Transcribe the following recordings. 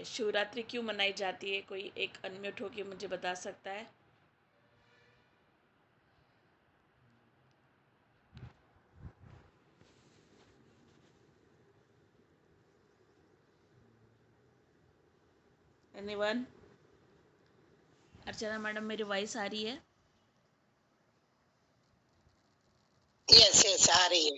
शिवरात्रि क्यों मनाई जाती है? कोई एक अनम्यूट होके मुझे बता सकता है? एनीवन? अर्चना मैडम, मेरी वॉइस आ रही है? यस यस आ रही है।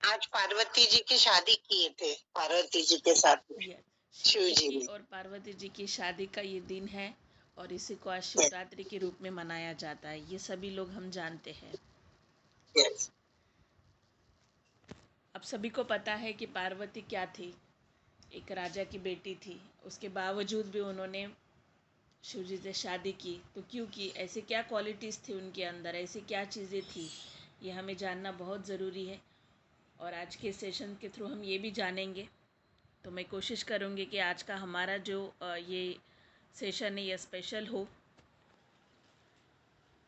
आज पार्वती जी की शादी किए थे, पार्वती जी के साथ में शिव शिव जी जी ने। और पार्वती जी की शादी का ये दिन है और इसी को आज शिवरात्रि के रूप में मनाया जाता है, ये सभी लोग हम जानते हैं। यस अब सभी को पता है कि पार्वती क्या थी, एक राजा की बेटी थी। उसके बावजूद भी उन्होंने शिव जी से शादी की। तो क्यों की? ऐसे क्या क्वालिटीज़ थी उनके अंदर, ऐसी क्या चीज़ें थी, ये हमें जानना बहुत ज़रूरी है। और आज के सेशन के थ्रू हम ये भी जानेंगे। तो मैं कोशिश करूँगी कि आज का हमारा जो ये सेशन है ये स्पेशल हो।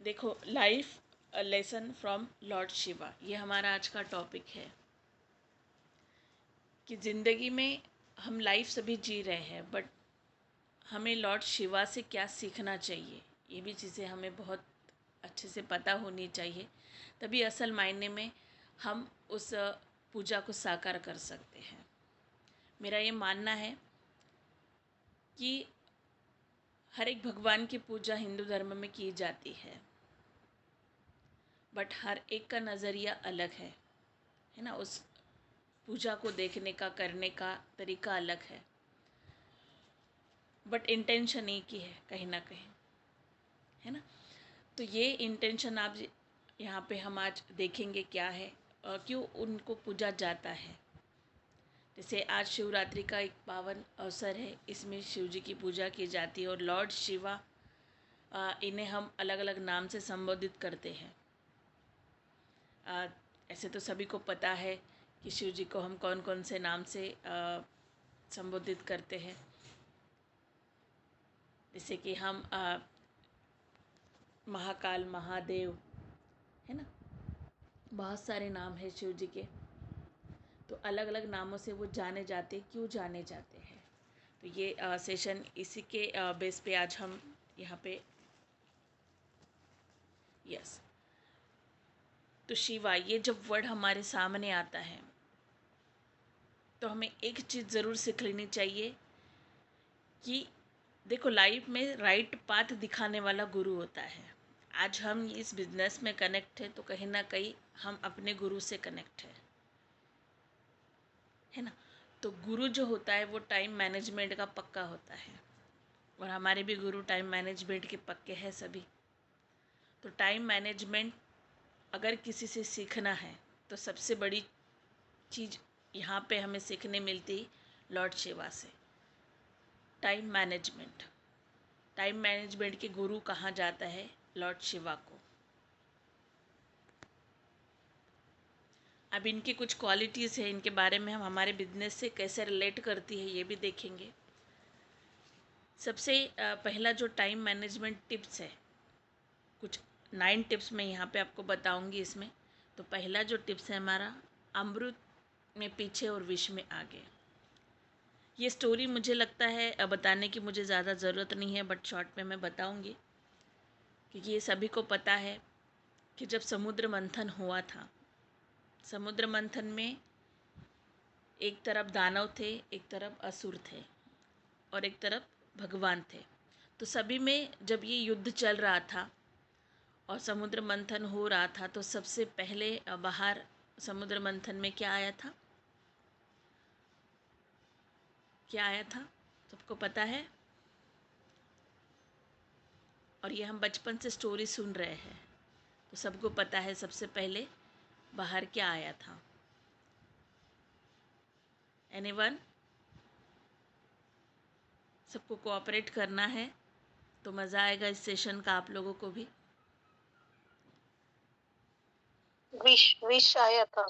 देखो, life lesson from Lord Shiva, ये हमारा आज का टॉपिक है कि ज़िंदगी में हम लाइफ सभी जी रहे हैं, बट हमें लॉर्ड शिवा से क्या सीखना चाहिए, ये भी चीज़ें हमें बहुत अच्छे से पता होनी चाहिए। तभी असल मायने में हम उस पूजा को साकार कर सकते हैं। मेरा ये मानना है कि हर एक भगवान की पूजा हिंदू धर्म में की जाती है, बट हर एक का नज़रिया अलग है ना। उस पूजा को देखने का, करने का तरीका अलग है, बट इंटेंशन एक ही है कहीं ना कहीं, है ना। तो ये इंटेंशन आप यहाँ पे हम आज देखेंगे क्या है और क्यों उनको पूजा जाता है। जैसे आज शिवरात्रि का एक पावन अवसर है, इसमें शिव जी की पूजा की जाती है और लॉर्ड शिवा, इन्हें हम अलग अलग नाम से संबोधित करते हैं। ऐसे तो सभी को पता है कि शिव जी को हम कौन कौन से नाम से संबोधित करते हैं। जैसे कि हम महाकाल, महादेव, है ना, बहुत सारे नाम हैं शिव जी के। तो अलग अलग नामों से वो जाने जाते, क्यों जाने जाते हैं। तो ये सेशन इसी के बेस पे आज हम यहाँ पे, यस। तो शिवा, ये जब वर्ड हमारे सामने आता है तो हमें एक चीज़ ज़रूर सीख लेनी चाहिए कि देखो, लाइफ में राइट पाथ दिखाने वाला गुरु होता है। आज हम इस बिजनेस में कनेक्ट है तो कहीं ना कहीं हम अपने गुरु से कनेक्ट है ना। तो गुरु जो होता है वो टाइम मैनेजमेंट का पक्का होता है, और हमारे भी गुरु टाइम मैनेजमेंट के पक्के हैं सभी। तो टाइम मैनेजमेंट अगर किसी से सीखना है तो सबसे बड़ी चीज़ यहाँ पे हमें सीखने मिलती लॉर्ड शिवा से, टाइम मैनेजमेंट। टाइम मैनेजमेंट के गुरु कहाँ जाता है? लॉर्ड शिवा को। अब इनकी कुछ क्वालिटीज़ है, इनके बारे में हम हमारे बिजनेस से कैसे रिलेट करती है ये भी देखेंगे। सबसे पहला जो टाइम मैनेजमेंट टिप्स है, कुछ 9 टिप्स मैं यहाँ पे आपको बताऊँगी इसमें। तो पहला जो टिप्स है हमारा, अमृत में पीछे और विष में आगे। ये स्टोरी मुझे लगता है बताने की मुझे ज़्यादा ज़रूरत नहीं है, बट शॉर्ट में मैं बताऊँगी, क्योंकि ये सभी को पता है कि जब समुद्र मंथन हुआ था, समुद्र मंथन में एक तरफ दानव थे, एक तरफ असुर थे, और एक तरफ भगवान थे। तो सभी में जब ये युद्ध चल रहा था और समुद्र मंथन हो रहा था, तो सबसे पहले बाहर समुद्र मंथन में क्या आया था? क्या आया था? सबको पता है, और ये हम बचपन से स्टोरी सुन रहे हैं, तो सबको पता है सबसे पहले बाहर क्या आया था। एनीवन? सबको कोऑपरेट करना है तो मज़ा आएगा इस सेशन का आप लोगों को भी। विष विष आया था।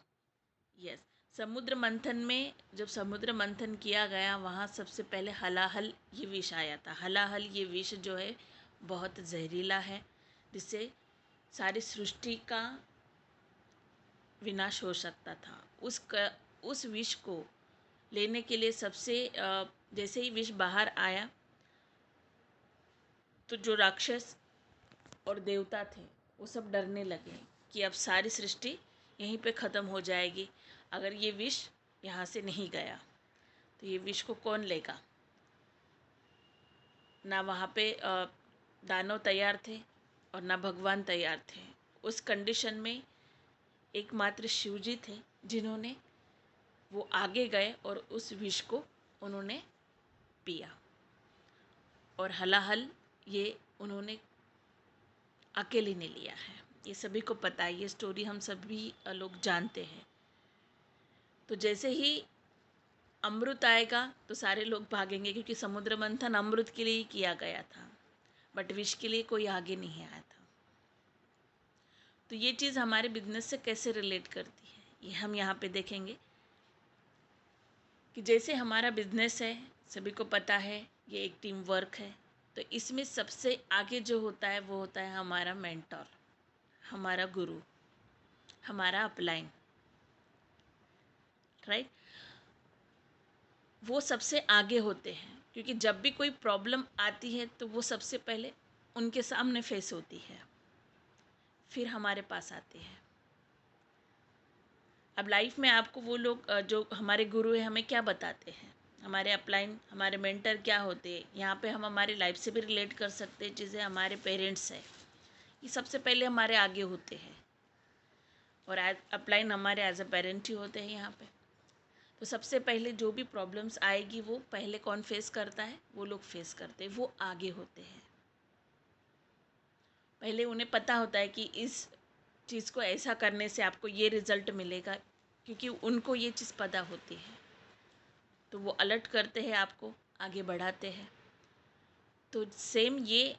यस। समुद्र मंथन में जब समुद्र मंथन किया गया, वहाँ सबसे पहले हलाहल ये विष आया था। हलाहल ये विष जो है बहुत जहरीला है, जिससे सारी सृष्टि का विनाश हो सकता था। उस विष को लेने के लिए सबसे जैसे ही विष बाहर आया तो जो राक्षस और देवता थे वो सब डरने लगे कि अब सारी सृष्टि यहीं पे ख़त्म हो जाएगी अगर ये विष यहाँ से नहीं गया। तो ये विष को कौन लेगा? ना वहाँ पे दानव तैयार थे और ना भगवान तैयार थे। उस कंडीशन में एकमात्र शिव जी थे जिन्होंने वो आगे गए और उस विष को उन्होंने पिया और हलाहल ये उन्होंने अकेले ने लिया है। ये सभी को पता है, ये स्टोरी हम सभी लोग जानते हैं। तो जैसे ही अमृत आएगा तो सारे लोग भागेंगे क्योंकि समुद्र मंथन अमृत के लिए ही किया गया था, बट विष के लिए कोई आगे नहीं आया था। तो ये चीज़ हमारे बिजनेस से कैसे रिलेट करती है ये हम यहाँ पे देखेंगे कि जैसे हमारा बिजनेस है, सभी को पता है ये एक टीम वर्क है। तो इसमें सबसे आगे जो होता है वो होता है हमारा मेंटर, हमारा गुरु, हमारा अपलाइन, राइट। वो सबसे आगे होते हैं क्योंकि जब भी कोई प्रॉब्लम आती है तो वो सबसे पहले उनके सामने फेस होती है, फिर हमारे पास आते हैं। अब लाइफ में आपको वो लोग जो हमारे गुरु हैं हमें क्या बताते हैं, हमारे अपलाइन, हमारे मेंटर क्या होते हैं। यहाँ पे हम हमारी लाइफ से भी रिलेट कर सकते हैं चीज़ें। हमारे पेरेंट्स हैं, ये सबसे पहले हमारे आगे होते हैं और अपलाइन हमारे एज अ पेरेंट ही होते हैं यहाँ पे। तो सबसे पहले जो भी प्रॉब्लम्स आएगी वो पहले कौन फेस करता है? वो लोग फेस करते हैं, वो आगे होते हैं। पहले उन्हें पता होता है कि इस चीज़ को ऐसा करने से आपको ये रिज़ल्ट मिलेगा, क्योंकि उनको ये चीज़ पता होती है। तो वो अलर्ट करते हैं, आपको आगे बढ़ाते हैं। तो सेम ये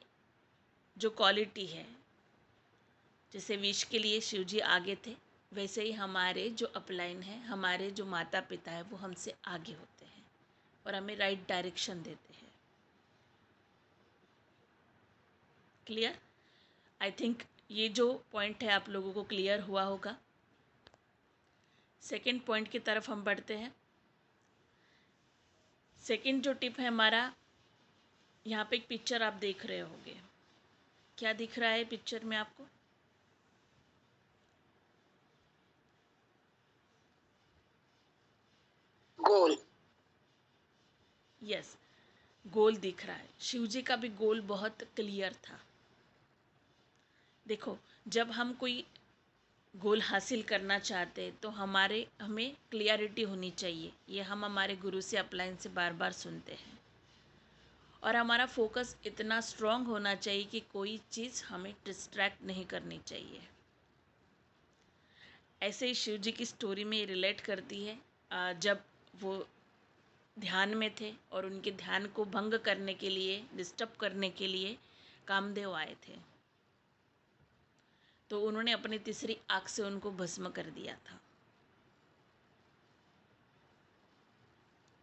जो क्वालिटी है, जैसे विश के लिए शिव जी आगे थे, वैसे ही हमारे जो अपलाइन है, हमारे जो माता पिता है, वो हमसे आगे होते हैं और हमें राइट डायरेक्शन देते हैं। क्लियर? आई थिंक ये जो पॉइंट है आप लोगों को क्लियर हुआ होगा। सेकंड पॉइंट की तरफ हम बढ़ते हैं। सेकंड जो टिप है हमारा, यहाँ पे एक पिक्चर आप देख रहे होंगे। क्या दिख रहा है पिक्चर में आपको? गोल। यस, गोल दिख रहा है। शिव जी का भी गोल बहुत क्लियर था। देखो, जब हम कोई गोल हासिल करना चाहते हैं तो हमें क्लियरिटी होनी चाहिए। ये हम हमारे गुरु से, अपलाइन से बार बार सुनते हैं। और हमारा फोकस इतना स्ट्रांग होना चाहिए कि कोई चीज़ हमें डिस्ट्रैक्ट नहीं करनी चाहिए। ऐसे ही शिव जी की स्टोरी में रिलेट करती है, जब वो ध्यान में थे और उनके ध्यान को भंग करने के लिए, डिस्टर्ब करने के लिए कामदेव आए थे। तो उन्होंने अपनी तीसरी आँख से उनको भस्म कर दिया था।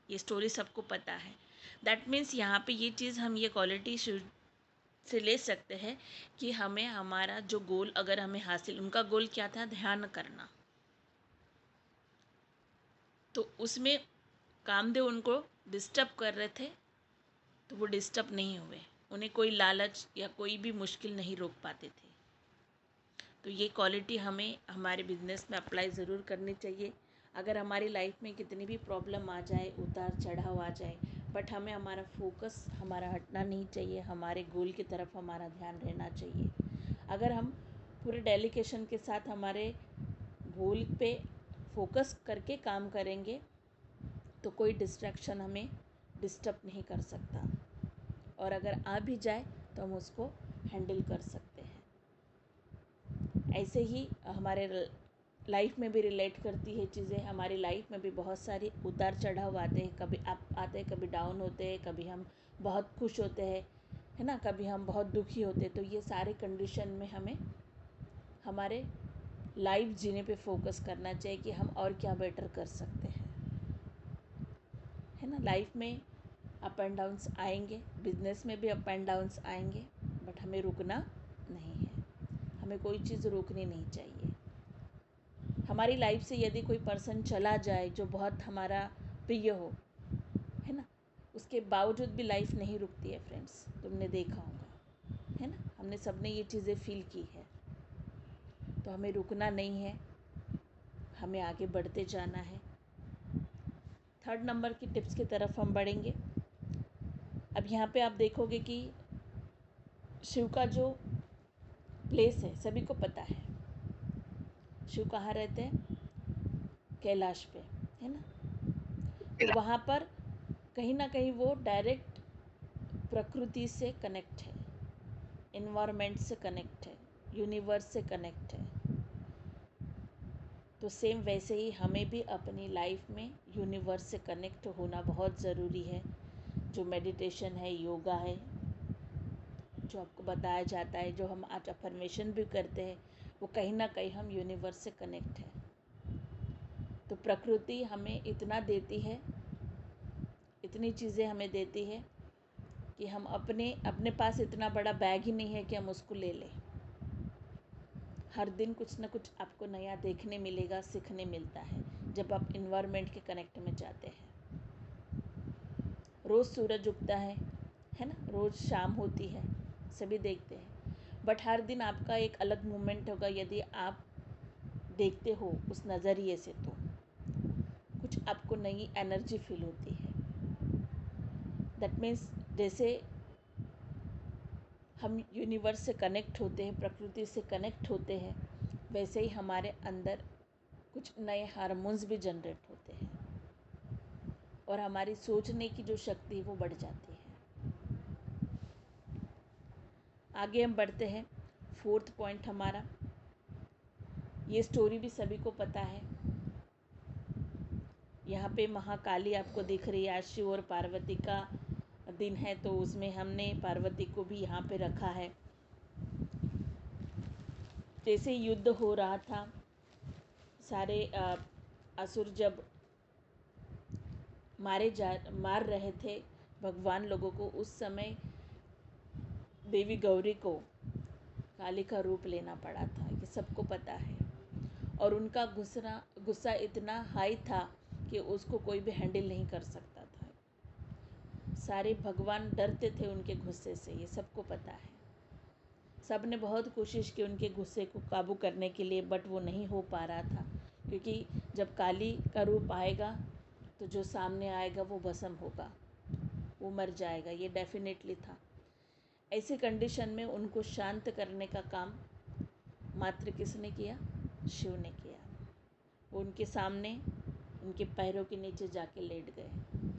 ये स्टोरी सबको पता है। दैट मीन्स यहाँ पे ये चीज़, हम ये क्वालिटी शिव से ले सकते हैं कि हमें हमारा जो गोल अगर हमें हासिल, उनका गोल क्या था? ध्यान करना। तो उसमें कामदेव उनको डिस्टर्ब कर रहे थे, तो वो डिस्टर्ब नहीं हुए। उन्हें कोई लालच या कोई भी मुश्किल नहीं रोक पाते थे। तो ये क्वालिटी हमें हमारे बिजनेस में अप्लाई ज़रूर करनी चाहिए। अगर हमारी लाइफ में कितनी भी प्रॉब्लम आ जाए, उतार चढ़ाव आ जाए, बट हमें हमारा फोकस हमारा हटना नहीं चाहिए। हमारे गोल की तरफ हमारा ध्यान रहना चाहिए। अगर हम पूरे डेडिकेशन के साथ हमारे गोल पे फोकस करके काम करेंगे तो कोई डिस्ट्रैक्शन हमें डिस्टर्ब नहीं कर सकता, और अगर आ भी जाए तो हम उसको हैंडल कर सकते हैं। ऐसे ही हमारे लाइफ में भी रिलेट करती है चीज़ें। हमारी लाइफ में भी बहुत सारे उतार चढ़ाव आते हैं, कभी अप आते हैं, कभी डाउन होते हैं, कभी हम बहुत खुश होते हैं, है ना, कभी हम बहुत दुखी होते हैं। तो ये सारे कंडीशन में हमें हमारे लाइफ जीने पे फोकस करना चाहिए कि हम और क्या बेटर कर सकते हैं, है ना। लाइफ में अप एंड डाउन्स आएंगे, बिजनेस में भी अप एंड डाउन्स आएंगे, बट हमें रुकना नहीं है। हमें कोई चीज़ रोकनी नहीं चाहिए। हमारी लाइफ से यदि कोई पर्सन चला जाए जो बहुत हमारा प्रिय हो, है ना, उसके बावजूद भी लाइफ नहीं रुकती है फ्रेंड्स, तुमने देखा होगा, है ना, हमने सबने ये चीज़ें फील की है। तो हमें रुकना नहीं है, हमें आगे बढ़ते जाना है। 3rd नंबर की टिप्स की तरफ हम बढ़ेंगे। अब यहाँ पे आप देखोगे कि शिव का जो प्लेस है सभी को पता है। शिव कहाँ रहते हैं? कैलाश पे, है ना। तो वहाँ पर कहीं ना कहीं वो डायरेक्ट प्रकृति से कनेक्ट है, इन्वायरमेंट से कनेक्ट है, यूनिवर्स से कनेक्ट है। तो सेम वैसे ही हमें भी अपनी लाइफ में यूनिवर्स से कनेक्ट होना बहुत ज़रूरी है। जो मेडिटेशन है, योगा है, जो आपको बताया जाता है, जो हम आज अफर्मेशन भी करते हैं, वो कहीं ना कहीं हम यूनिवर्स से कनेक्ट है। तो प्रकृति हमें इतना देती है, इतनी चीज़ें हमें देती है कि हम अपने पास इतना बड़ा बैग ही नहीं है कि हम उसको ले लें। हर दिन कुछ ना कुछ आपको नया देखने मिलेगा, सीखने मिलता है जब आप इन्वायरमेंट के कनेक्ट में जाते हैं। रोज़ सूरज उगता है ना, रोज़ शाम होती है, सभी देखते हैं। बट हर दिन आपका एक अलग मोमेंट होगा यदि आप देखते हो उस नज़रिए से, तो कुछ आपको नई एनर्जी फील होती है। दैट मीन्स जैसे हम यूनिवर्स से कनेक्ट होते हैं, प्रकृति से कनेक्ट होते हैं, वैसे ही हमारे अंदर कुछ नए हार्मोन्स भी जनरेट होते हैं और हमारी सोचने की जो शक्ति है वो बढ़ जाती है। आगे हम बढ़ते हैं। 4th पॉइंट हमारा, ये स्टोरी भी सभी को पता है। यहाँ पे महाकाली आपको दिख रही है। आज शिव और पार्वती का दिन है, तो उसमें हमने पार्वती को भी यहाँ पे रखा है। जैसे युद्ध हो रहा था, सारे असुर जब मार रहे थे भगवान लोगों को, उस समय देवी गौरी को काली का रूप लेना पड़ा था, ये सबको पता है। और उनका गुस्सा इतना हाई था कि उसको कोई भी हैंडल नहीं कर सकता था। सारे भगवान डरते थे उनके गुस्से से, ये सबको पता है। सब ने बहुत कोशिश की उनके गुस्से को काबू करने के लिए, बट वो नहीं हो पा रहा था, क्योंकि जब काली का रूप आएगा तो जो सामने आएगा वो भस्म होगा, वो मर जाएगा, ये डेफिनेटली था। ऐसी कंडीशन में उनको शांत करने का काम मात्र किसने किया? शिव ने किया। वो उनके सामने, उनके पैरों के नीचे जाके लेट गए।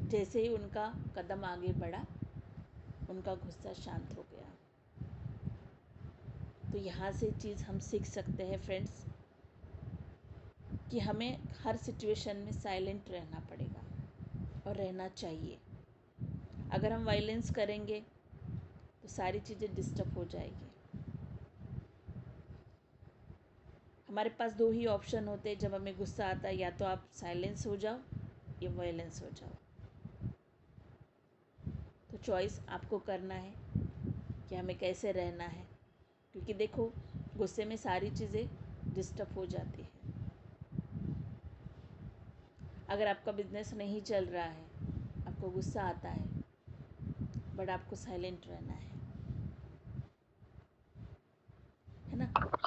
जैसे ही उनका कदम आगे बढ़ा, उनका गुस्सा शांत हो गया। तो यहाँ से चीज़ हम सीख सकते हैं फ्रेंड्स कि हमें हर सिचुएशन में साइलेंट रहना पड़ेगा और रहना चाहिए। अगर हम वायलेंस करेंगे तो सारी चीज़ें डिस्टर्ब हो जाएगी। हमारे पास 2 ही ऑप्शन होते हैं जब हमें गुस्सा आता है, या तो आप साइलेंस हो जाओ या वायलेंस हो जाओ। तो चॉइस आपको करना है कि हमें कैसे रहना है, क्योंकि देखो गुस्से में सारी चीज़ें डिस्टर्ब हो जाती है। अगर आपका बिजनेस नहीं चल रहा है, आपको गुस्सा आता है, बट आपको साइलेंट रहना है ना।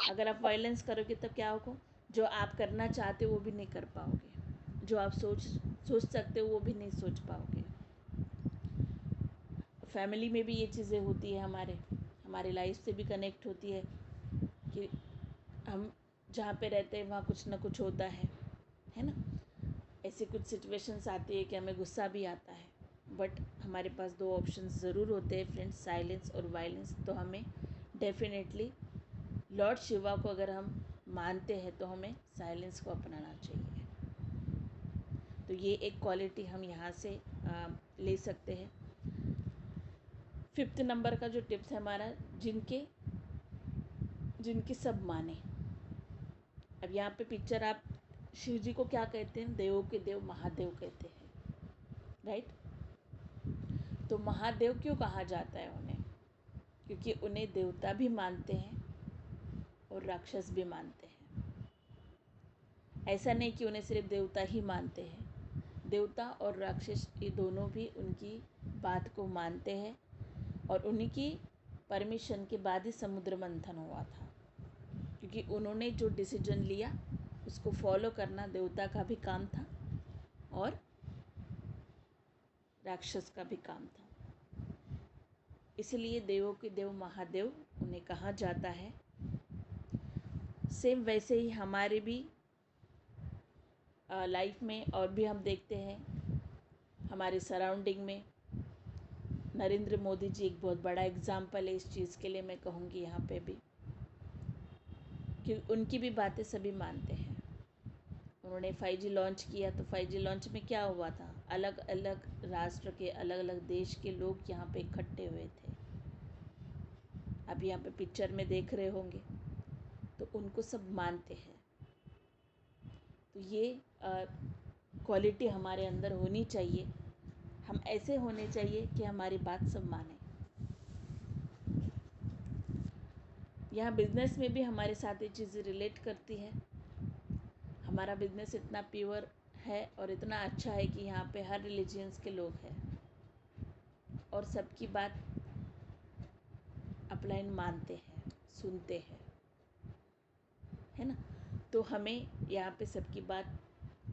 अगर आप वायलेंस करोगे तब क्या होगा? जो आप करना चाहते हो वो भी नहीं कर पाओगे, जो आप सोच सकते हो वो भी नहीं सोच पाओगे। फैमिली में भी ये चीज़ें होती है, हमारे लाइफ से भी कनेक्ट होती है कि हम जहाँ पे रहते हैं वहाँ कुछ ना कुछ होता है ना। ऐसी कुछ सिचुएशंस आती है कि हमें गुस्सा भी आता है, बट हमारे पास 2 ऑप्शंस ज़रूर होते हैं फ्रेंड्स, साइलेंस और वायलेंस। तो हमें डेफिनेटली लॉर्ड शिवा को अगर हम मानते हैं तो हमें साइलेंस को अपनाना चाहिए। तो ये एक क्वालिटी हम यहाँ से ले सकते हैं। 5th नंबर का जो टिप्स है हमारा, जिनके सब माने। अब यहाँ पे पिक्चर आप शिव जी को क्या कहते हैं? देवों के देव महादेव कहते हैं, राइट। तो महादेव क्यों कहा जाता है उन्हें? क्योंकि उन्हें देवता भी मानते हैं और राक्षस भी मानते हैं। ऐसा नहीं कि उन्हें सिर्फ देवता ही मानते हैं, देवता और राक्षस ये दोनों भी उनकी बात को मानते हैं और उन्हीं की परमिशन के बाद ही समुद्र मंथन हुआ था, क्योंकि उन्होंने जो डिसीजन लिया उसको फॉलो करना देवता का भी काम था और राक्षस का भी काम था। इसलिए देवों के देव महादेव उन्हें कहा जाता है। सेम वैसे ही हमारे भी लाइफ में और भी हम देखते हैं हमारे सराउंडिंग में। नरेंद्र मोदी जी एक बहुत बड़ा एग्जाम्पल है इस चीज़ के लिए, मैं कहूँगी यहाँ पे भी, कि उनकी भी बातें सभी मानते हैं। उन्होंने 5G लॉन्च किया तो 5G लॉन्च में क्या हुआ था, अलग अलग राष्ट्र के अलग अलग देश के लोग यहाँ पे इकट्ठे हुए थे। आप यहाँ पे पिक्चर में देख रहे होंगे, तो उनको सब मानते हैं। तो ये क्वालिटी हमारे अंदर होनी चाहिए। हम ऐसे होने चाहिए कि हमारी बात सब माने। यहाँ बिजनेस में भी हमारे साथ ये चीज़ें रिलेट करती है। हमारा बिजनेस इतना प्योर है और इतना अच्छा है कि यहाँ पे हर रिलीजियंस के लोग हैं और सबकी बात अपलाइन मानते हैं, सुनते हैं, है ना। तो हमें यहाँ पे सबकी बात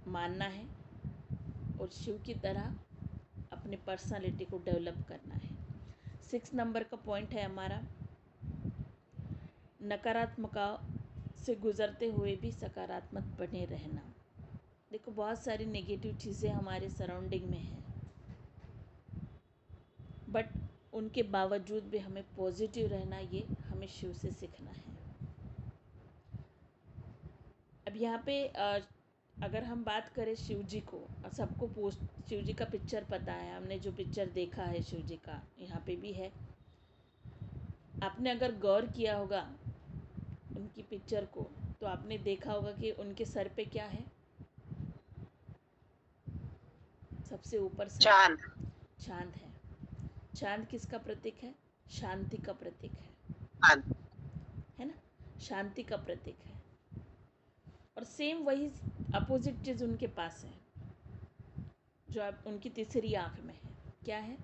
मानना है और शिव की तरह अपनी पर्सनालिटी को डेवलप करना है। 6 नंबर का पॉइंट है हमारा, नकारात्मक से गुजरते हुए भी सकारात्मक बने रहना। देखो बहुत सारी नेगेटिव चीज़ें हमारे सराउंडिंग में हैं, बट उनके बावजूद भी हमें पॉजिटिव रहना, ये हमें शिव से सीखना है। अब यहाँ पे अगर हम बात करें शिव जी को, सबको पोस्ट शिव जी का पिक्चर पता है, हमने जो पिक्चर देखा है शिव जी का यहाँ पे भी है। आपने अगर गौर किया होगा उनकी पिक्चर को, तो आपने देखा होगा कि उनके सर पे क्या है, सबसे ऊपर चांद। चांद है। चांद किसका प्रतीक है, शांति का प्रतीक है ना, शांति का प्रतीक है। और सेम वही अपोजिट चीज़ उनके पास है जो अब उनकी तीसरी आंख में है। क्या है,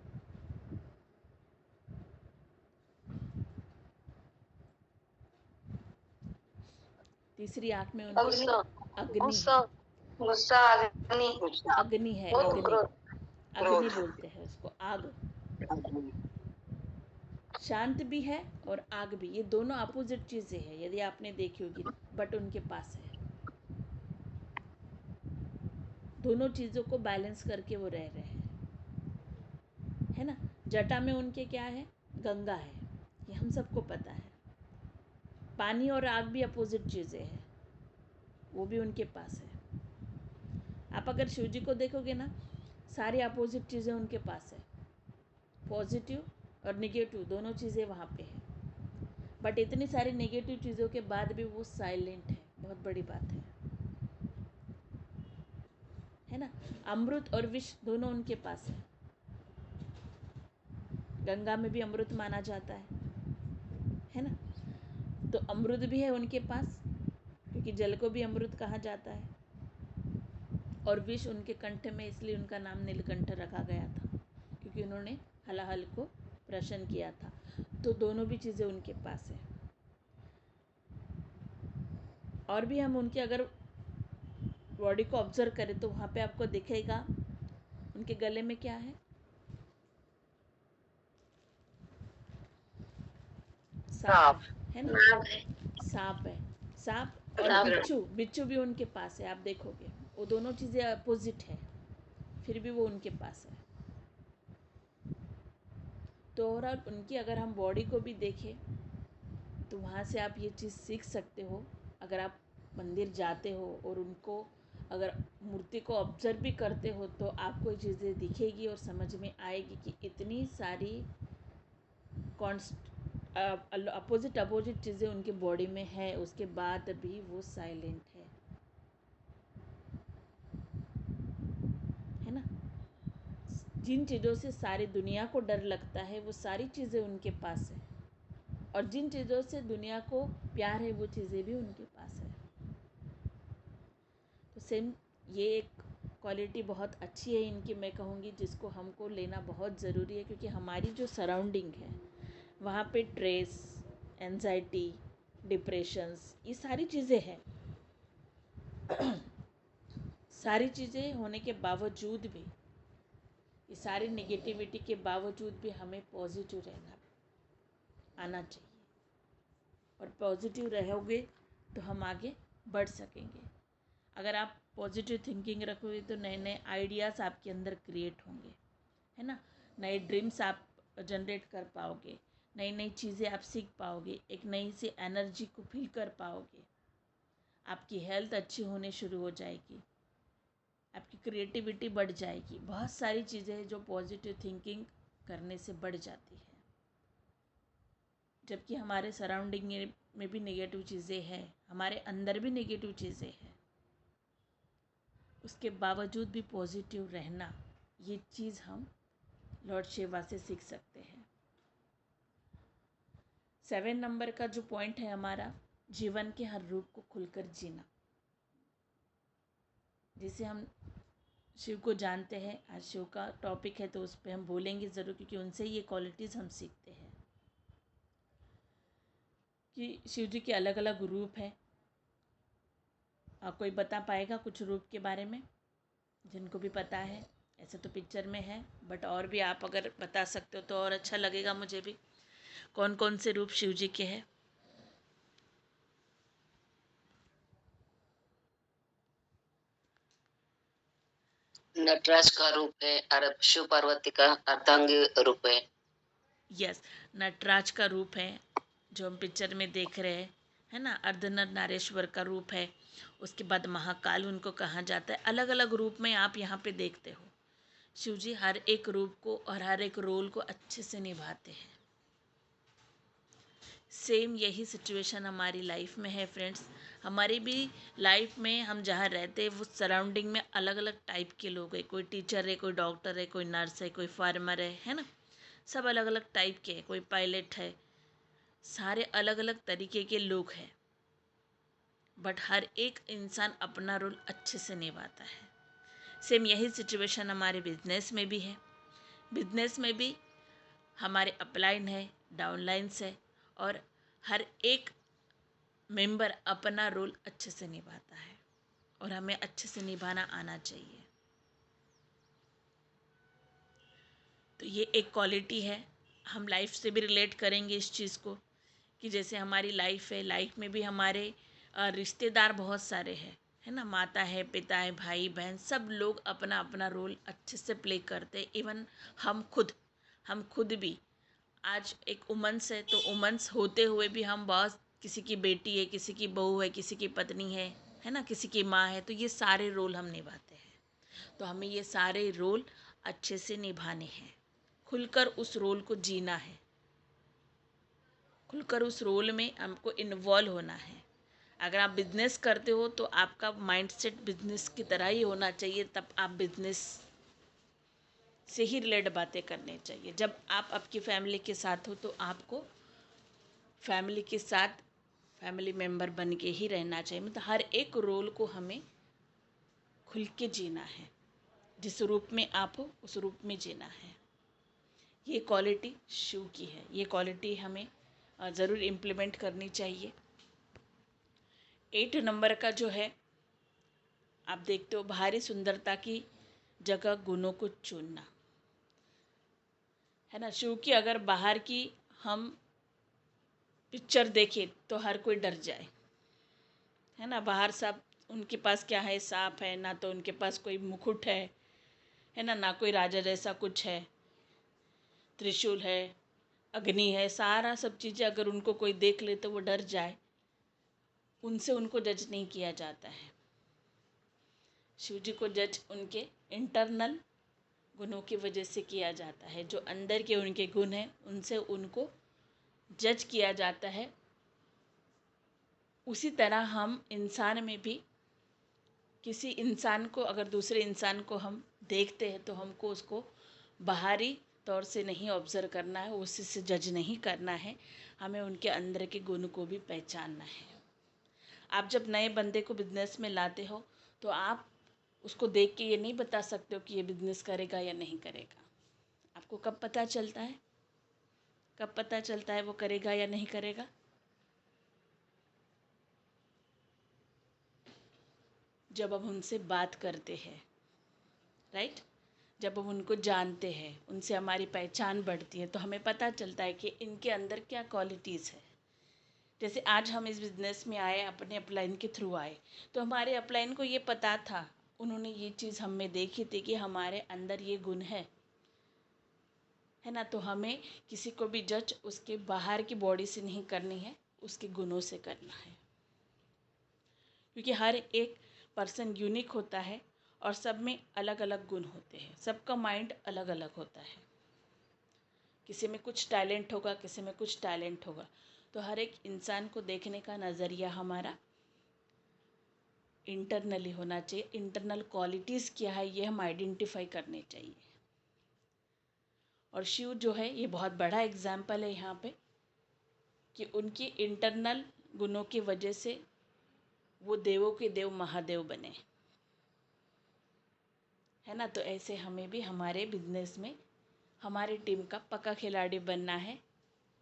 तीसरी आंख में उनके अग्नि है। अग्नि है, अग्नि बोलते हैं उसको, आग। शांत भी है और आग भी, ये दोनों अपोजिट चीज़ें हैं यदि आपने देखी होगी, बट उनके पास है। दोनों चीज़ों को बैलेंस करके वो रह रहे हैं, है ना। जटा में उनके क्या है, गंगा है, ये हम सबको पता है। पानी और आग भी अपोजिट चीज़ें हैं, वो भी उनके पास है। आप अगर शिव जी को देखोगे ना, सारी अपोजिट चीज़ें उनके पास है, पॉजिटिव और नेगेटिव दोनों चीज़ें वहाँ पे है। बट इतनी सारी नेगेटिव चीज़ों के बाद भी वो साइलेंट है, बहुत बड़ी बात है ना। अमृत और विष दोनों उनके पास है। गंगा में भी अमृत माना जाता है ना। तो अमृत भी है उनके पास, क्योंकि जल को भी अमृत कहा जाता है। और विष उनके कंठ में, इसलिए उनका नाम नीलकंठ रखा गया था, क्योंकि उन्होंने हलाहल को प्रसन्न किया था। तो दोनों भी चीज़ें उनके पास है। और भी हम उनके अगर बॉडी को ऑब्जर्व करें तो वहाँ पे आपको दिखेगा उनके गले में क्या है, सांप है ना, सांप है, सांप और बिच्छू, बिच्छू भी उनके पास है। आप देखोगे वो दोनों चीज़ें अपोजिट है, फिर भी वो उनके पास है। तो ओवरऑल उनकी अगर हम बॉडी को भी देखें तो वहाँ से आप ये चीज़ सीख सकते हो। अगर आप मंदिर जाते हो और उनको अगर मूर्ति को ऑब्जर्व भी करते हो तो आपको ये चीज़ें दिखेगी और समझ में आएगी कि इतनी सारी अपोजिट चीज़ें उनकी बॉडी में है, उसके बाद भी वो साइलेंट है ना। जिन चीज़ों से सारी दुनिया को डर लगता है वो सारी चीज़ें उनके पास है, और जिन चीज़ों से दुनिया को प्यार है वो चीज़ें भी उनके पास है। तो सेम ये एक क्वालिटी बहुत अच्छी है इनकी, मैं कहूँगी, जिसको हमको लेना बहुत ज़रूरी है, क्योंकि हमारी जो सराउंडिंग है वहाँ पे स्ट्रेस, एंजाइटी, डिप्रेशंस, ये सारी चीज़ें हैं। सारी चीज़ें होने के बावजूद भी, ये सारी नेगेटिविटी के बावजूद भी हमें पॉजिटिव रहना आना चाहिए, और पॉजिटिव रहोगे तो हम आगे बढ़ सकेंगे। अगर आप पॉजिटिव थिंकिंग रखोगे तो नए नए आइडियाज़ आपके अंदर क्रिएट होंगे, है ना। नए ड्रीम्स आप जनरेट कर पाओगे, नई नई चीज़ें आप सीख पाओगे, एक नई सी एनर्जी को फील कर पाओगे, आपकी हेल्थ अच्छी होने शुरू हो जाएगी, आपकी क्रिएटिविटी बढ़ जाएगी। बहुत सारी चीज़ें हैं जो पॉजिटिव थिंकिंग करने से बढ़ जाती है। जबकि हमारे सराउंडिंग में भी नेगेटिव चीज़ें हैं, हमारे अंदर भी नेगेटिव चीज़ें हैं, उसके बावजूद भी पॉजिटिव रहना, ये चीज़ हम लॉर्ड शिवा से सीख सकते हैं। 7 नंबर का जो पॉइंट है हमारा, जीवन के हर रूप को खुलकर जीना, जिसे हम शिव को जानते हैं। आज शिव का टॉपिक है तो उस पर हम बोलेंगे ज़रूर, क्योंकि उनसे ये क्वालिटीज़ हम सीखते हैं कि शिव जी के अलग अलग रूप हैं। कोई बता पाएगा कुछ रूप के बारे में, जिनको भी पता है? ऐसे तो पिक्चर में है, बट और भी आप अगर बता सकते हो तो और अच्छा लगेगा मुझे भी। कौन कौन से रूप शिव जी के हैं? नटराज का रूप है और शिव पार्वती का अर्धांगी रूप है। यस, नटराज का रूप है जो हम पिक्चर में देख रहे हैं, है ना। अर्धनर नारेश्वर का रूप है, उसके बाद महाकाल उनको कहा जाता है। अलग अलग रूप में आप यहाँ पे देखते हो शिव जी हर एक रूप को और हर एक रोल को अच्छे से निभाते हैं। सेम यही सिचुएशन हमारी लाइफ में है फ्रेंड्स। हमारी भी लाइफ में हम जहाँ रहते हैं वो सराउंडिंग में अलग अलग टाइप के लोग हैं। कोई टीचर है, कोई डॉक्टर है, कोई नर्स है, कोई फार्मर है ना। सब अलग अलग टाइप के हैं, कोई पायलट है, सारे अलग अलग तरीके के लोग हैं, बट हर एक इंसान अपना रोल अच्छे से निभाता है। सेम यही सिचुएशन हमारे बिजनेस में भी है। बिजनेस में भी हमारे अपलाइन है, डाउनलाइंस है, और हर एक मेंबर अपना रोल अच्छे से निभाता है, और हमें अच्छे से निभाना आना चाहिए। तो ये एक क्वालिटी है। हम लाइफ से भी रिलेट करेंगे इस चीज़ को, कि जैसे हमारी लाइफ है, लाइफ में भी हमारे रिश्तेदार बहुत सारे हैं, है ना। माता है, पिता है, भाई बहन, सब लोग अपना अपना रोल अच्छे से प्ले करते हैं। इवन हम खुद भी आज एक वुमेन्स है, तो वुमेन्स होते हुए भी हम बहुत, किसी की बेटी है, किसी की बहू है, किसी की पत्नी है ना, किसी की माँ है, तो ये सारे रोल हम निभाते हैं। तो हमें ये सारे रोल अच्छे से निभाने हैं, खुलकर उस रोल को जीना है, खुलकर उस रोल में हमको इन्वॉल्व होना है। अगर आप बिजनेस करते हो तो आपका माइंडसेट बिजनेस की तरह ही होना चाहिए, तब आप बिजनेस से ही रिलेट बातें करनी चाहिए। जब आप आपकी फैमिली के साथ हो तो आपको फैमिली के साथ फैमिली मेम्बर बन के ही रहना चाहिए। मतलब हर एक रोल को हमें खुल के जीना है, जिस रूप में आप हो उस रूप में जीना है। ये क्वालिटी शिव की है, ये क्वालिटी हमें ज़रूर इम्प्लीमेंट करनी चाहिए। 8 नंबर का जो है, आप देखते हो, बाहरी सुंदरता की जगह गुणों को चुनना, है ना। शिव की अगर बाहर की हम पिक्चर देखें तो हर कोई डर जाए, है ना। बाहर सब उनके पास क्या है, सांप है, ना तो उनके पास कोई मुकुट है ना कोई राजा जैसा कुछ है, त्रिशूल है, अग्नि है, सारा सब चीज़ें अगर उनको कोई देख ले तो वो डर जाए। उनसे उनको जज नहीं किया जाता है। शिव जी को जज उनके इंटरनल गुणों की वजह से किया जाता है। जो अंदर के उनके गुण हैं उनसे उनको जज किया जाता है। उसी तरह हम इंसान में भी किसी इंसान को, अगर दूसरे इंसान को हम देखते हैं तो हमको उसको बाहरी तौर से नहीं ऑब्ज़र्व करना है, उसी से जज नहीं करना है, हमें उनके अंदर के गुण को भी पहचानना है। आप जब नए बंदे को बिजनेस में लाते हो तो आप उसको देख के ये नहीं बता सकते हो कि ये बिजनेस करेगा या नहीं करेगा। आपको कब पता चलता है, कब पता चलता है वो करेगा या नहीं करेगा? जब हम उनसे बात करते हैं, राइट। जब हम उनको जानते हैं, उनसे हमारी पहचान बढ़ती है, तो हमें पता चलता है कि इनके अंदर क्या क्वालिटीज़ है। जैसे आज हम इस बिज़नेस में आए, अपने अपलाइन के थ्रू आए, तो हमारे अपलाइन को ये पता था, उन्होंने ये चीज़ हम में देखी थी कि हमारे अंदर ये गुण है ना। तो हमें किसी को भी जज उसके बाहर की बॉडी से नहीं करनी है, उसके गुणों से करना है, क्योंकि हर एक पर्सन यूनिक होता है और सब में अलग अलग गुण होते हैं, सबका माइंड अलग अलग होता है। किसी में कुछ टैलेंट होगा, किसी में कुछ टैलेंट होगा। तो हर एक इंसान को देखने का नज़रिया हमारा इंटरनली होना चाहिए। इंटरनल क्वालिटीज़ क्या है ये हम आइडेंटिफाई करने चाहिए। और शिव जो है ये बहुत बड़ा एग्जाम्पल है यहाँ पे, कि उनकी इंटरनल गुणों की वजह से वो देवों के देव महादेव बने, है ना। तो ऐसे हमें भी हमारे बिजनेस में हमारी टीम का पक्का खिलाड़ी बनना है,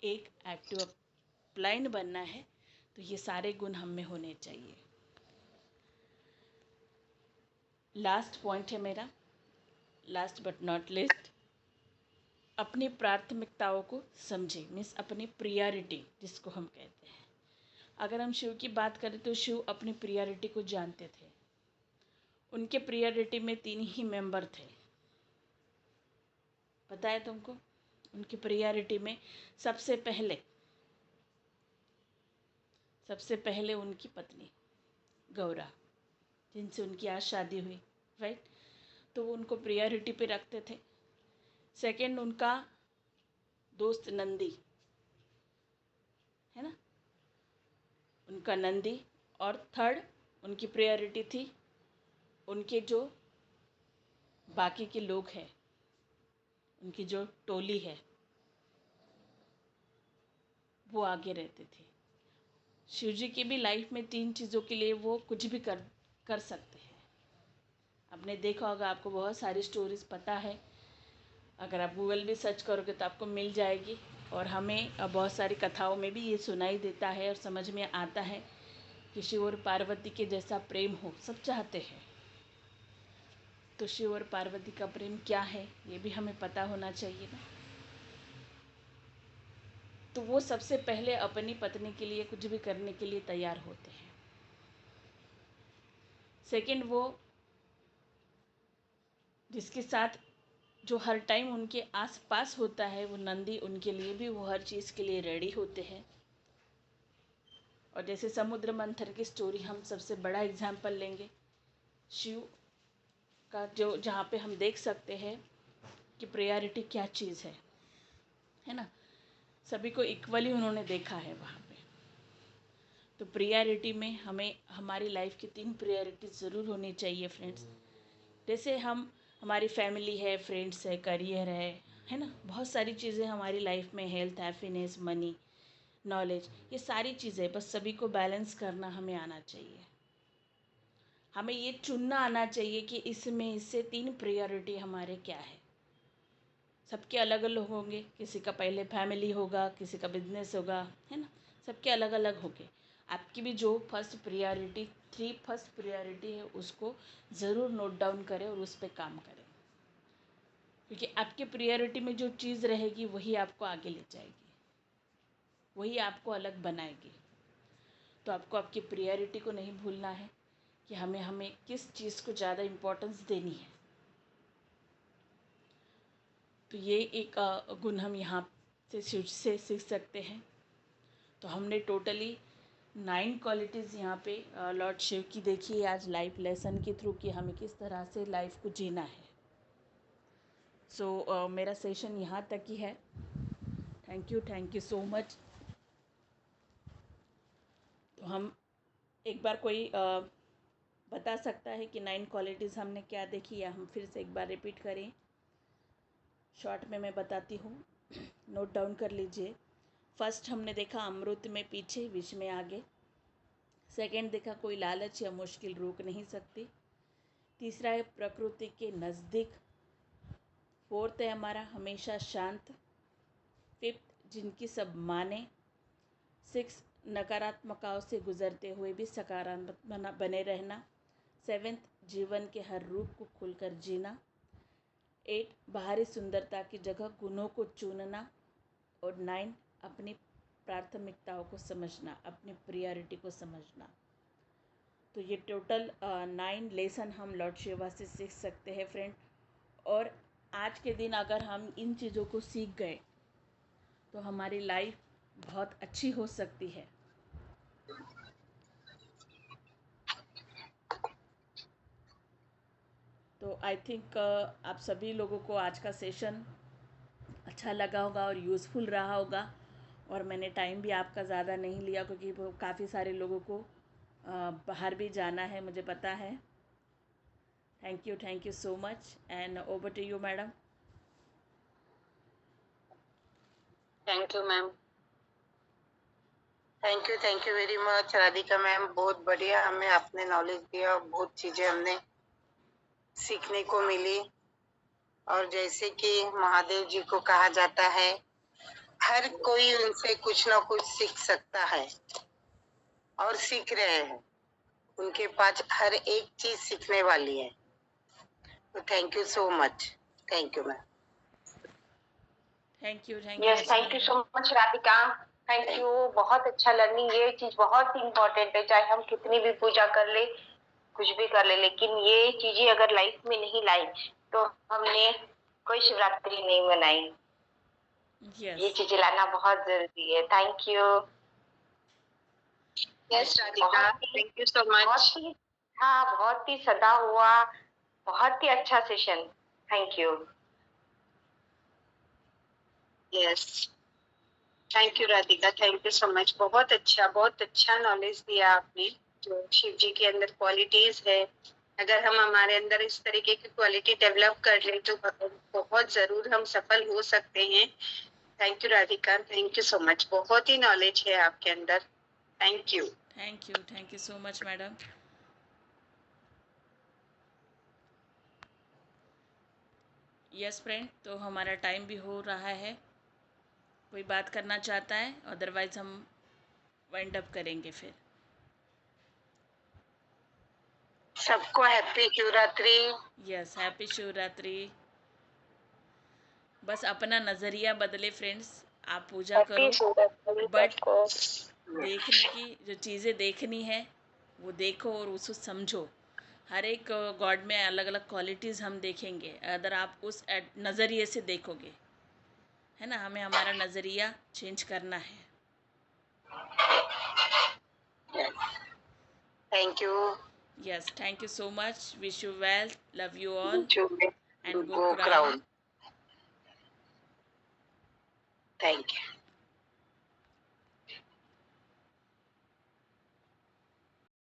एक एक्टिव अपलाइन बनना है। तो ये सारे गुण हम में होने चाहिए। लास्ट पॉइंट है मेरा, लास्ट बट नॉट लिस्ट, अपनी प्राथमिकताओं को समझे, मीन्स अपनी प्रियॉरिटी जिसको हम कहते हैं। अगर हम शिव की बात करें तो शिव अपनी प्रियॉरिटी को जानते थे। उनके प्रियॉरिटी में 3 ही मेंबर थे, पता है तुमको? उनकी प्रियॉरिटी में सबसे पहले उनकी पत्नी गौरा, जिनसे उनकी आज शादी हुई, राइट। तो वो उनको प्रियॉरिटी पे रखते थे। सेकंड उनका दोस्त नंदी, है ना, उनका नंदी। और थर्ड उनकी प्रायोरिटी थी उनके जो बाकी के लोग हैं, उनकी जो टोली है, वो आगे रहते थे। शिव जी की भी लाइफ में 3 चीज़ों के लिए वो कुछ भी कर सकते हैं। आपने देखा होगा, आपको बहुत सारी स्टोरीज पता है, अगर आप गूगल भी सर्च करोगे तो आपको मिल जाएगी। और हमें बहुत सारी कथाओं में भी ये सुनाई देता है और समझ में आता है कि शिव और पार्वती के जैसा प्रेम हो, सब चाहते हैं। तो शिव और पार्वती का प्रेम क्या है ये भी हमें पता होना चाहिए ना। तो वो सबसे पहले अपनी पत्नी के लिए कुछ भी करने के लिए तैयार होते हैं। सेकंड, वो जिसके साथ जो हर टाइम उनके आसपास होता है, वो नंदी, उनके लिए भी वो हर चीज़ के लिए रेडी होते हैं। और जैसे समुद्र मंथन की स्टोरी हम सबसे बड़ा एग्जाम्पल लेंगे, शिव का जो जहाँ पे हम देख सकते हैं कि प्रायोरिटी क्या चीज़ है ना। सभी को इक्वली उन्होंने देखा है वहाँ पे। तो प्रायोरिटी में हमें हमारी लाइफ की 3 प्रायोरिटी ज़रूर होनी चाहिए फ्रेंड्स। जैसे हमारी फैमिली है, फ्रेंड्स है, करियर है ना, बहुत सारी चीज़ें हमारी लाइफ में, हेल्थ, हैप्पीनेस, मनी, नॉलेज, ये सारी चीज़ें, बस सभी को बैलेंस करना हमें आना चाहिए। हमें ये चुनना आना चाहिए कि इसमें इससे 3 प्रायोरिटी हमारे क्या है। सबके अलग अलग होंगे, किसी का पहले फैमिली होगा, किसी का बिजनेस होगा, है ना, सबके अलग अलग होंगे। आपकी भी जो फर्स्ट प्रायोरिटी है उसको ज़रूर नोट डाउन करें और उस पर काम करें, क्योंकि आपके प्रायोरिटी में जो चीज़ रहेगी वही आपको आगे ले जाएगी, वही आपको अलग बनाएगी। तो आपको आपकी प्रायोरिटी को नहीं भूलना है कि हमें किस चीज़ को ज़्यादा इम्पोर्टेंस देनी है। तो ये एक गुण हम यहाँ से सीख सकते हैं। तो हमने टोटली 9 क्वालिटीज़ यहाँ पे लॉर्ड शिव की देखी है आज लाइफ लेसन के थ्रू, कि हमें किस तरह से लाइफ को जीना है। सो मेरा सेशन यहाँ तक ही है। Thank you so much. तो हम एक बार कोई बता सकता है कि 9 क्वालिटीज़ हमने क्या देखी, या हम फिर से एक बार रिपीट करें? शॉर्ट में मैं बताती हूँ, नोट डाउन कर लीजिए। फर्स्ट हमने देखा अमृत में पीछे, विष में आगे। सेकंड देखा कोई लालच या मुश्किल रोक नहीं सकती। तीसरा है प्रकृति के नज़दीक। फोर्थ है हमारा हमेशा शांत। फिफ्थ जिनकी सब माने। सिक्स नकारात्मकताओं से गुजरते हुए भी सकारात्मक बने रहना। सेवेंथ जीवन के हर रूप को खुलकर जीना। 8 बाहरी सुंदरता की जगह गुणों को चुनना। और 9 अपनी प्राथमिकताओं को समझना, अपनी प्रायोरिटी को समझना। तो ये टोटल 9 लेसन हम लॉर्ड शिवा से सीख सकते हैं फ्रेंड। और आज के दिन अगर हम इन चीज़ों को सीख गए तो हमारी लाइफ बहुत अच्छी हो सकती है। तो आई थिंक आप सभी लोगों को आज का सेशन अच्छा लगा होगा और यूज़फुल रहा होगा। और मैंने टाइम भी आपका ज़्यादा नहीं लिया क्योंकि वो काफ़ी सारे लोगों को बाहर भी जाना है, मुझे पता है। Thank you so much and over to you madam. Thank you ma'am. Thank you very much Radhika ma'am. बहुत बढ़िया हमें आपने नॉलेज दिया, बहुत चीजें हमने सीखने को मिली। और जैसे कि महादेव जी को कहा जाता है, हर कोई उनसे कुछ ना कुछ सीख सकता है और सीख रहे हैं। उनके पास हर एक चीज सीखने वाली है। तो thank you so much. Thank you ma'am. Thank you yes, thank you so much Radhika. Thank you. बहुत अच्छा लर्निंग, ये चीज बहुत इम्पोर्टेंट है। चाहे हम कितनी भी पूजा कर ले, कुछ भी कर ले, लेकिन ये चीजें अगर लाइफ में नहीं लाई तो हमने कोई शिवरात्रि नहीं मनाई। ये चीजें लाना बहुत जरूरी है। Thank you. Yes Radhika, thank you so much. हाँ, बहुत ही सदा हुआ, बहुत ही अच्छा session. Thank you. Yes, thank you Radhika, thank you so much. बहुत अच्छा नॉलेज दिया आपने। जो शिव जी के अंदर क्वालिटीज है, अगर हम हमारे अंदर इस तरीके की क्वालिटी डेवलप कर ले तो बहुत जरूर हम सफल हो सकते हैं। Thank you Radhika, thank you so much. बहुत ही नॉलेज है आपके अंदर। Thank you. Thank you so much madam. Yes friend, तो हमारा टाइम भी हो रहा है। कोई बात करना चाहता है? अदरवाइज हम वाइंड अप करेंगे फिर। सबको happy Shivratri. Yes, happy Shivratri. बस अपना नज़रिया बदले फ्रेंड्स। आप पूजा करो, बट देखने की जो चीज़ें देखनी है वो देखो और उसको समझो। हर एक गॉड में अलग अलग क्वालिटीज़ हम देखेंगे अगर आप उस नज़रिए से देखोगे, है ना। हमें हमारा नज़रिया चेंज करना है। Thank you. Yes, thank you so much. Wish you well, love you all and go crown. Thank you.